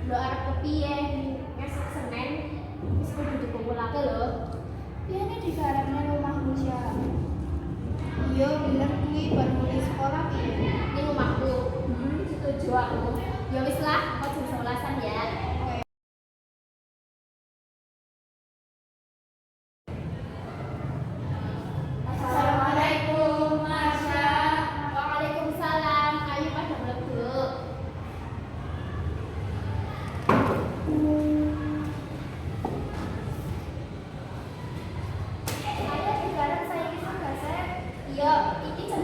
Lo arep kepiye ngesuk Senin wis kudu dikumpulake lho. Piye digarapnya rumahmu Sya? Iya, bilang kuwi baru mulai sekolah piye? Ini rumahku. Setuju aku. Ya wis lah, kok jam 11-an ya. Assalamualaikum, Masya. Waalaikumsalam. Ayo pada mlebu. Ayo digarap saya kisah gak, Sep? Iya, iki jam